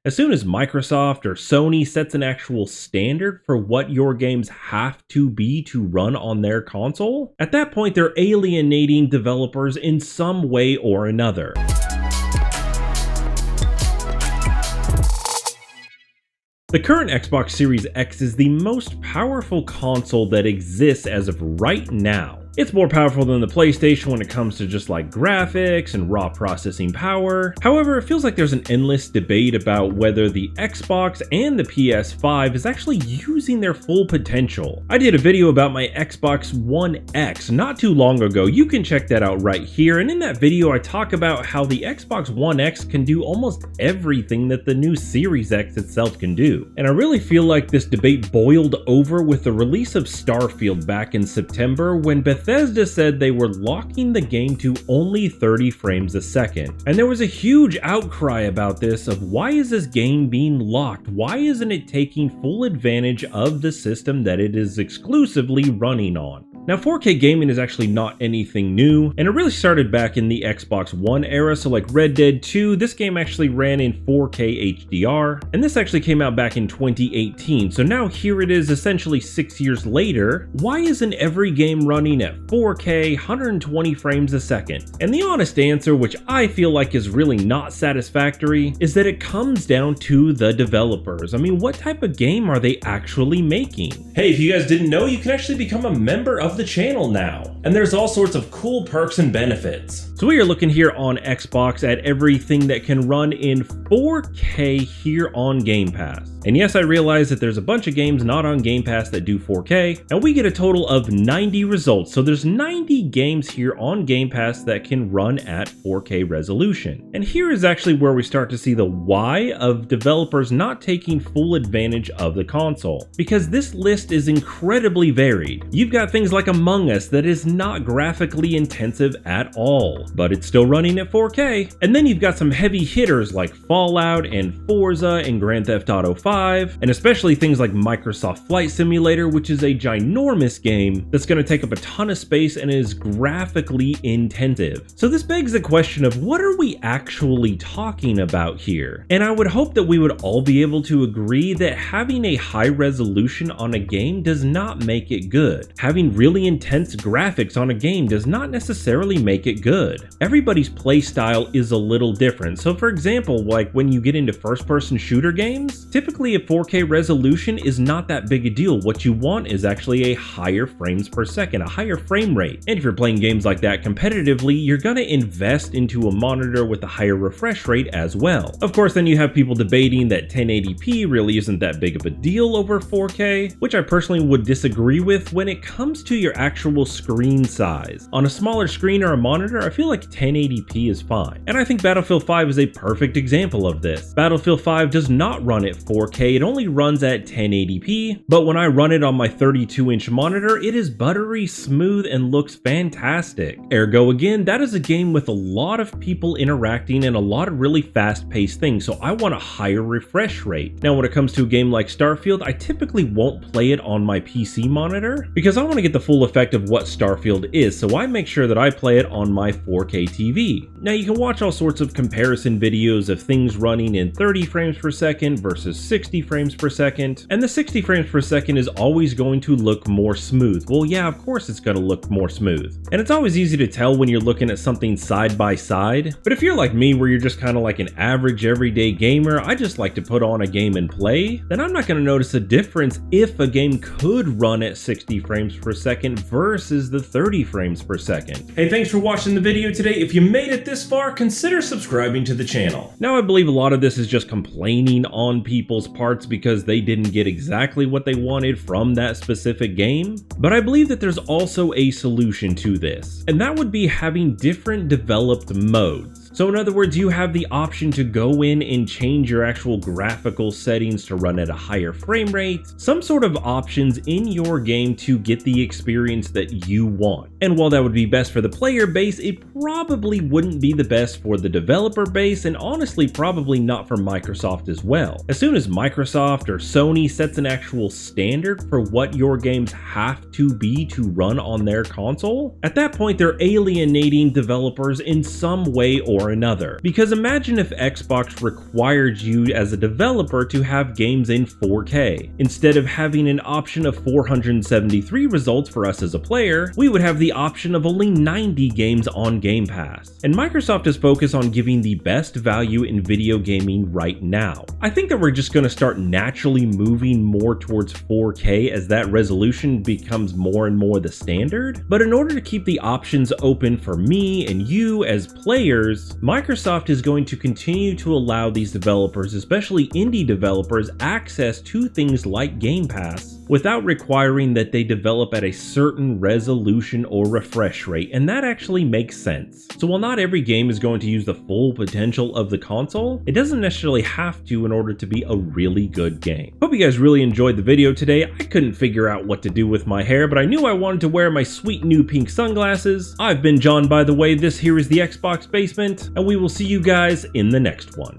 As soon as Microsoft or Sony sets an actual standard for what your games have to be to run on their console, at that point they're alienating developers in some way or another. The current Xbox Series X is the most powerful console that exists as of right now. It's more powerful than the PlayStation when it comes to just like graphics and raw processing power. However, it feels like there's an endless debate about whether the Xbox and the PS5 is actually using their full potential. I did a video about my Xbox One X not too long ago. You can check that out right here. And in that video, I talk about how the Xbox One X can do almost everything that the new Series X itself can do. And I really feel like this debate boiled over with the release of Starfield back in September, when Bethesda said they were locking the game to only 30 frames a second. And there was a huge outcry about this of why is this game being locked? Why isn't it taking full advantage of the system that it is exclusively running on? Now, 4K gaming is actually not anything new, and it really started back in the Xbox One era. So like Red Dead 2, this game actually ran in 4K HDR, and this actually came out back in 2018. So now here it is essentially 6 years later. Why isn't every game running at 4K, 120 frames a second? And the honest answer, which I feel like is really not satisfactory, is that it comes down to the developers. I mean, what type of game are they actually making? Hey, if you guys didn't know, you can actually become a member of the channel now, and there's all sorts of cool perks and benefits. So we are looking here on Xbox at everything that can run in 4K here on Game Pass. And yes, I realize that there's a bunch of games not on Game Pass that do 4K, and we get a total of 90 results. So there's 90 games here on Game Pass that can run at 4K resolution. And here is actually where we start to see the why of developers not taking full advantage of the console. Because this list is incredibly varied. You've got things like Among Us that is not graphically intensive at all, but it's still running at 4K. And then you've got some heavy hitters like Fallout and Forza and Grand Theft Auto 5, and especially things like Microsoft Flight Simulator, which is a ginormous game that's going to take up a ton of space and is graphically intensive. So this begs the question of what are we actually talking about here? And I would hope that we would all be able to agree that having a high resolution on a game does not make it good. Having really intense graphics on a game does not necessarily make it good. Everybody's play style is a little different. So for example, like when you get into first-person shooter games, typically a 4K resolution is not that big a deal. What you want is actually a higher frames per second, a higher frame rate. And if you're playing games like that competitively, you're gonna invest into a monitor with a higher refresh rate as well. Of course, then you have people debating that 1080p really isn't that big of a deal over 4K, which I personally would disagree with when it comes to your actual screen size. On a smaller screen or a monitor, I feel like 1080p is fine. And I think Battlefield 5 is a perfect example of this. Battlefield 5 does not run at 4K, it only runs at 1080p, but when I run it on my 32-inch monitor, it is buttery smooth and looks fantastic. Ergo again, that is a game with a lot of people interacting and a lot of really fast-paced things, so I want a higher refresh rate. Now when it comes to a game like Starfield, I typically won't play it on my PC monitor because I want to get the full effect of what Starfield is, so I make sure that I play it on my 4K TV. Now you can watch all sorts of comparison videos of things running in 30 frames per second versus 60 frames per second, and the 60 frames per second is always going to look more smooth. Well, yeah, of course it's going to look more smooth. And it's always easy to tell when you're looking at something side by side, but if you're like me where you're just kind of like an average everyday gamer, I just like to put on a game and play, then I'm not going to notice a difference if a game could run at 60 frames per second versus the 30 frames per second. Hey, thanks for watching the video today. If you made it this far, consider subscribing to the channel. Now, I believe a lot of this is just complaining on people's parts because they didn't get exactly what they wanted from that specific game, but I believe that there's also a solution to this, and that would be having different developed modes. So in other words, you have the option to go in and change your actual graphical settings to run at a higher frame rate, some sort of options in your game to get the experience that you want. And while that would be best for the player base, it probably wouldn't be the best for the developer base, and honestly probably not for Microsoft as well. As soon as Microsoft or Sony sets an actual standard for what your games have to be to run on their console, at that point they're alienating developers in some way or or another. Because imagine if Xbox required you as a developer to have games in 4K. Instead of having an option of 473 results for us as a player, we would have the option of only 90 games on Game Pass. And Microsoft is focused on giving the best value in video gaming right now. I think that we're just going to start naturally moving more towards 4K as that resolution becomes more and more the standard. But in order to keep the options open for me and you as players, Microsoft is going to continue to allow these developers, especially indie developers, access to things like Game Pass without requiring that they develop at a certain resolution or refresh rate, and that actually makes sense. So while not every game is going to use the full potential of the console, it doesn't necessarily have to in order to be a really good game. Hope you guys really enjoyed the video today. I couldn't figure out what to do with my hair, but I knew I wanted to wear my sweet new pink sunglasses. I've been John, by the way. This here is the Xbox Basement, and we will see you guys in the next one.